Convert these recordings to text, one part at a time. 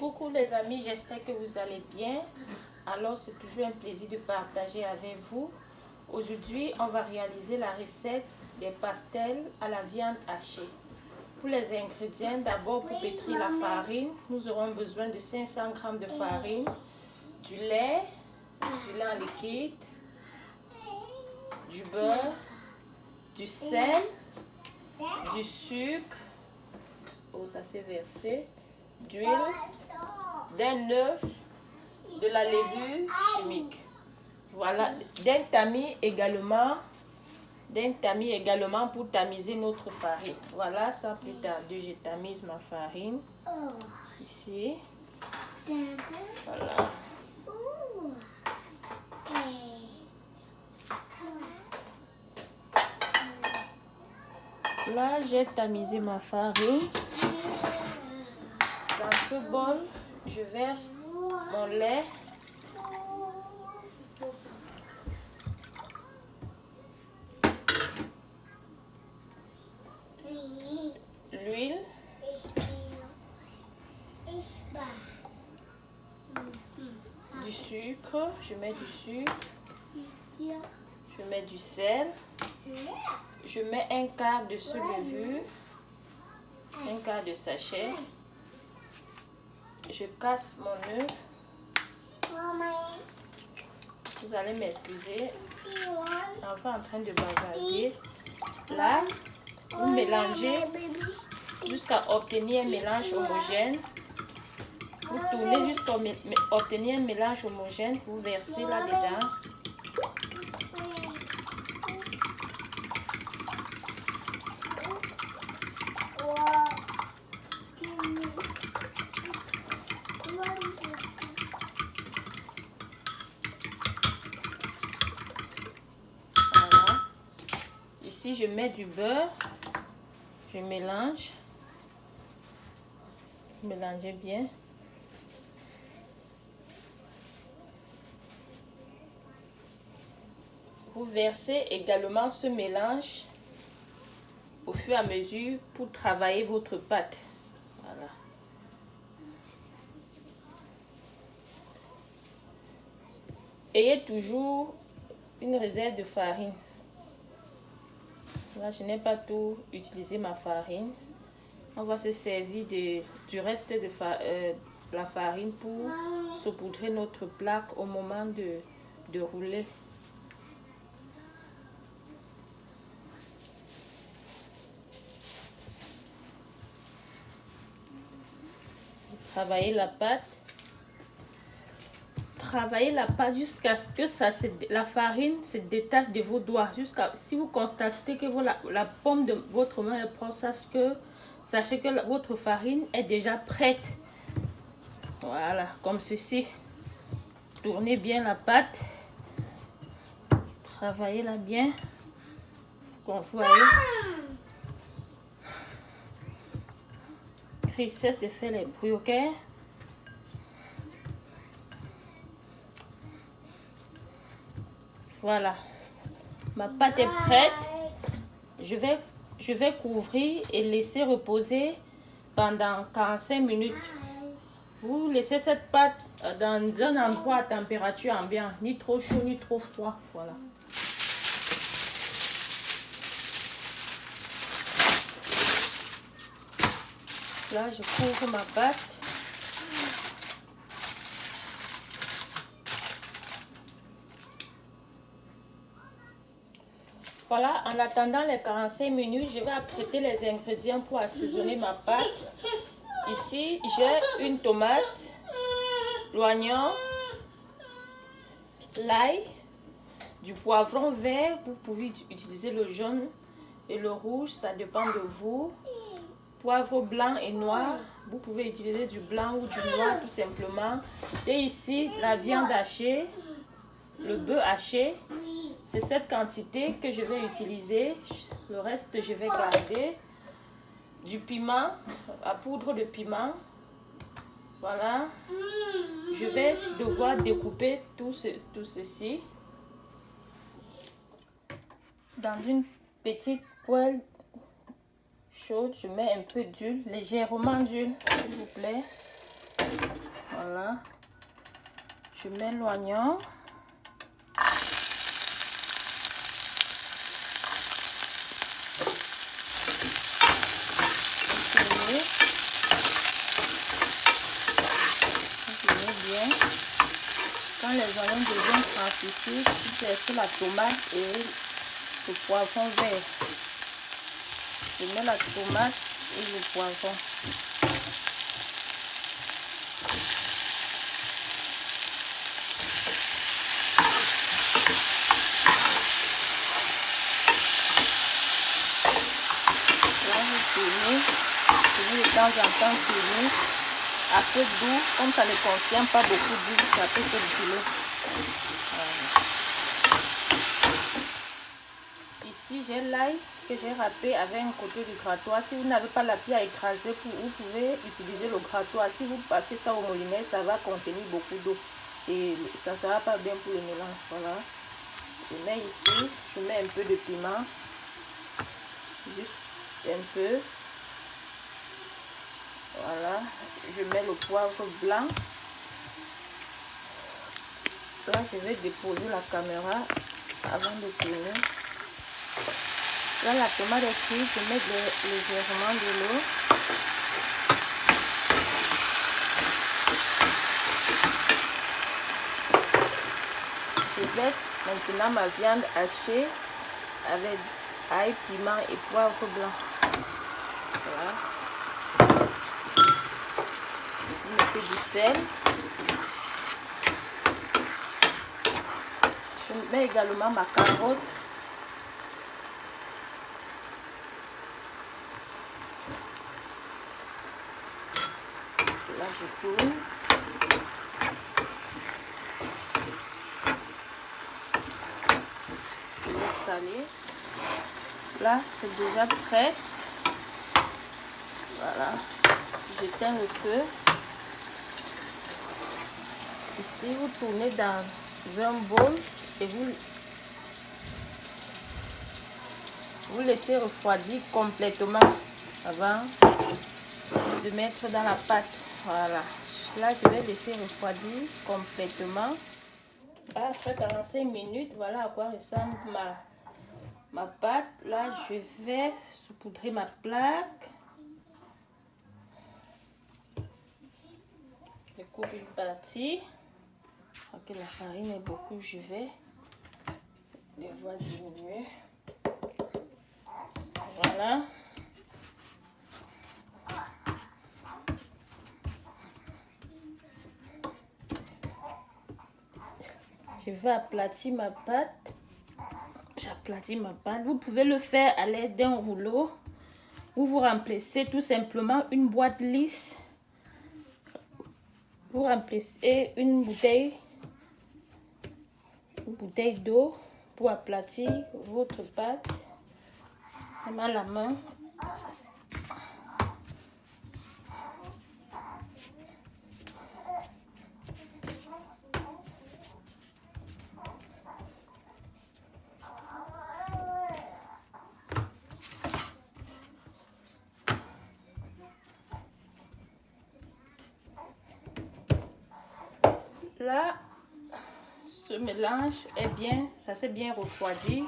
Coucou les amis, j'espère que vous allez bien. Alors c'est toujours un plaisir de partager avec vous. Aujourd'hui on va réaliser la recette des pastels à la viande hachée. Pour les ingrédients, d'abord pour pétrir la farine, nous aurons besoin de 500 g de farine, du lait en liquide, du beurre, du sel, du sucre, ça c'est versé, d'huile, d'un œuf, de la levure chimique. Voilà, d'un tamis également pour tamiser notre farine. Voilà, sans plus tarder, je tamise ma farine ici. Voilà. Là, j'ai tamisé ma farine. Dans ce bol, je verse mon lait. L'huile. Du sucre. Je mets du sucre. Je mets du sel. Je mets un quart de ce levure. Un quart de sachet. Je casse mon œuf. Vous allez m'excuser. On va en train de bavarder. Là, vous mélangez jusqu'à obtenir un mélange homogène. Vous tournez jusqu'à obtenir un mélange homogène. Vous versez là-dedans. Ici, je mets du beurre, je mélange, mélangez bien. Vous versez également ce mélange au fur et à mesure pour travailler votre pâte. Voilà. Ayez toujours une réserve de farine. Là, je n'ai pas tout utilisé ma farine. On va se servir du reste de la farine pour saupoudrer notre plaque au moment de rouler. Travaillez la pâte. Travaillez la pâte jusqu'à ce que la farine se détache de vos doigts. Si vous constatez que la paume de votre main est propre, sachez que votre farine est déjà prête. Voilà, comme ceci. Tournez bien la pâte. Travaillez-la bien. Vous voyez. Cesse de faire les bruits, ok? Voilà, ma pâte est prête. Je vais couvrir et laisser reposer pendant 45 minutes. Vous laissez cette pâte dans un endroit à température ambiante, ni trop chaud ni trop froid. Voilà. Là, je couvre ma pâte. Voilà, en attendant les 45 minutes, je vais apprêter les ingrédients pour assaisonner ma pâte. Ici, j'ai une tomate, l'oignon, l'ail, du poivron vert. Vous pouvez utiliser le jaune et le rouge, ça dépend de vous. Poivre blanc et noir, vous pouvez utiliser du blanc ou du noir tout simplement. Et ici, la viande hachée, le bœuf haché. C'est cette quantité que je vais utiliser. Le reste, je vais garder. Du piment, la poudre de piment. Voilà. Je vais devoir découper tout ceci. Dans une petite poêle chaude, je mets un peu d'huile, légèrement d'huile, s'il vous plaît. Voilà. Je mets l'oignon. Quand les oignons deviennent translucides, je laisse la tomate et le poivron vert. Je mets la tomate et le poivron. Là, je tourne de temps en temps tourner. À feu doux, comme ça ne contient pas beaucoup d'huile, ça peut se brûler. Voilà. Ici, j'ai l'ail que j'ai râpé avec un couteau de grattoir. Si vous n'avez pas l'appui à écraser, vous pouvez utiliser le grattoir. Si vous passez ça au moulinet, ça va contenir beaucoup d'eau et ça ne sera pas bien pour le mélange. Voilà. Je mets ici, je mets un peu de piment, juste un peu. Voilà, je mets le poivre blanc. Là, je vais déposer la caméra avant de tourner. Là, la tomate est cuite, je mets légèrement de l'eau. Je laisse maintenant ma viande hachée avec ail, piment et poivre blanc. Voilà. Je mets du sel. Je mets également ma carotte. Là, je tourne. Je laisse saler. Là, c'est déjà prêt. Voilà. J'éteins le feu. Ici, vous tournez dans un bol et vous laissez refroidir complètement avant de mettre dans la pâte. Voilà. Là, je vais laisser refroidir complètement. Après 45 minutes, voilà à quoi ressemble ma pâte. Là, je vais saupoudrer ma plaque. Je coupe une partie. Ok, la farine est beaucoup, je vais devoir diminuer. Voilà. Je vais aplatir ma pâte. J'aplatis ma pâte. Vous pouvez le faire à l'aide d'un rouleau ou vous remplacez tout simplement une boîte lisse. Vous remplacez une bouteille d'eau pour aplatir votre pâte. Même à la main. Là, ce mélange est bien, ça s'est bien refroidi.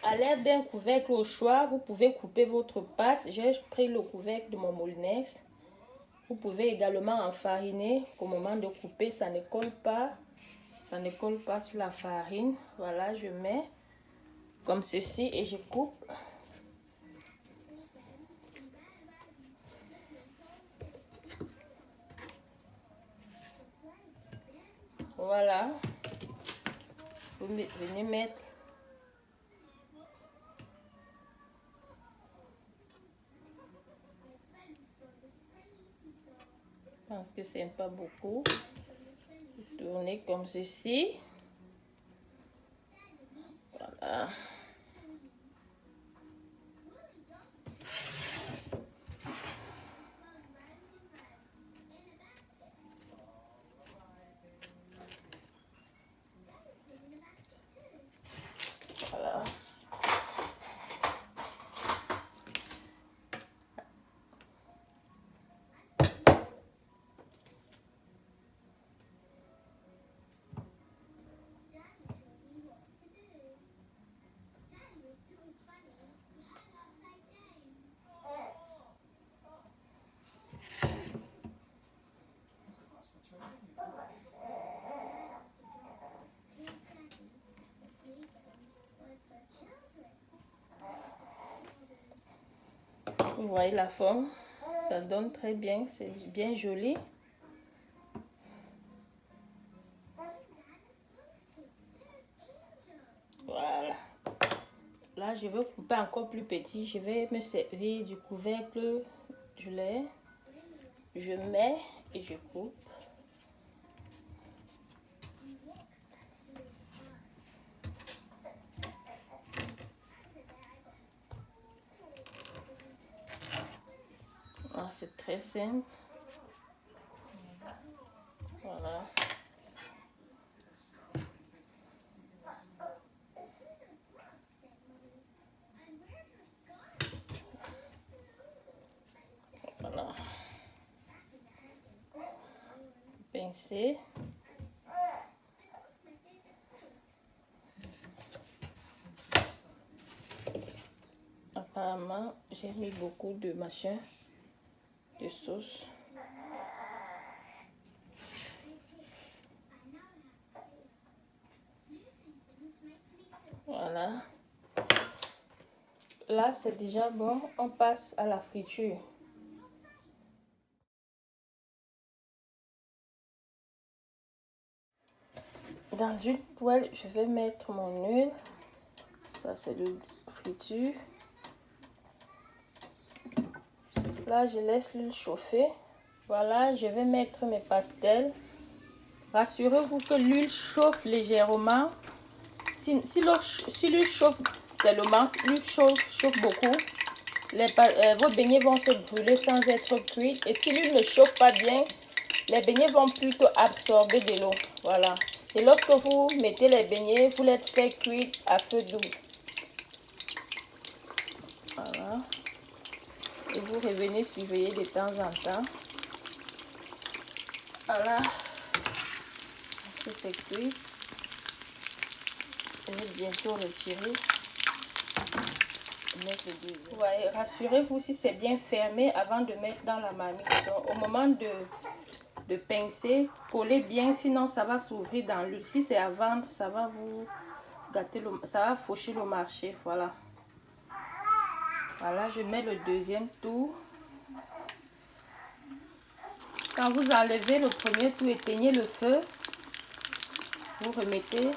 À l'aide d'un couvercle au choix, vous pouvez couper votre pâte. J'ai pris le couvercle de mon moulinex. Vous pouvez également enfariner. Au moment de couper, ça ne colle pas. Ça ne colle pas sur la farine. Voilà, je mets comme ceci et je coupe. Voilà. Vous venez mettre je pense que c'est pas beaucoup. Tournez comme ceci. Voilà. Vous voyez la forme, ça donne très bien, c'est bien joli. Voilà. Là, je vais couper encore plus petit. Je vais me servir du couvercle du lait. Je mets et je coupe. Ah, c'est très simple. Voilà. Voilà. Pincer. Apparemment, j'ai mis beaucoup de machin, de sauce. Voilà. Là, c'est déjà bon. On passe à la friture. Dans une poêle, je vais mettre mon huile. Ça, c'est de friture. Là, je laisse l'huile chauffer. Voilà, je vais mettre mes pastels. Rassurez-vous que l'huile chauffe légèrement. Si l'huile chauffe tellement, si l'huile chauffe beaucoup, vos beignets vont se brûler sans être cuits. Et si l'huile ne chauffe pas bien, les beignets vont plutôt absorber de l'eau. Voilà. Et lorsque vous mettez les beignets, vous les faites cuire à feu doux. Voilà. Et vous revenez surveiller de temps en temps. Voilà. C'est cuit. Je vais bientôt retirer. Ouais, rassurez-vous si c'est bien fermé avant de mettre dans la marmite. Donc, au moment de pincer, collez bien, sinon ça va s'ouvrir dans l'huile. Si c'est à vendre, ça va vous gâter, ça va faucher le marché. Voilà. Voilà, je mets le deuxième tour. Quand vous enlevez le premier tour, éteignez le feu. Vous remettez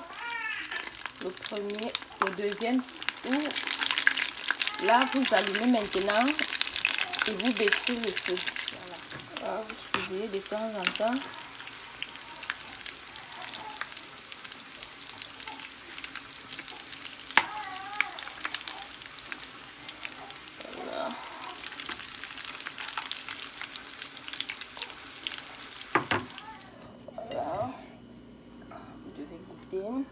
le deuxième tour. Là, vous allumez maintenant et vous baissez le feu. Voilà. Là, vous surveillez de temps en temps. Voilà. Voilà. Vous devez goûter.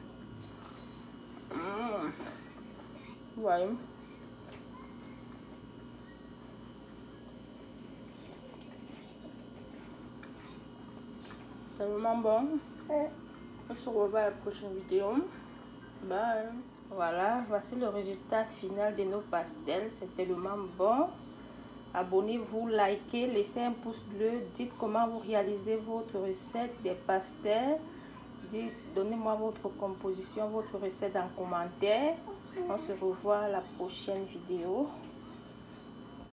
Ouais. C'est vraiment bon. On se revoit à la prochaine vidéo. Bye. Voilà, voici le résultat final de nos pastels. C'est tellement bon. Abonnez-vous, likez, laissez un pouce bleu. Dites comment vous réalisez votre recette des pastels. Donnez-moi votre composition, votre recette en commentaire. On se revoit à la prochaine vidéo.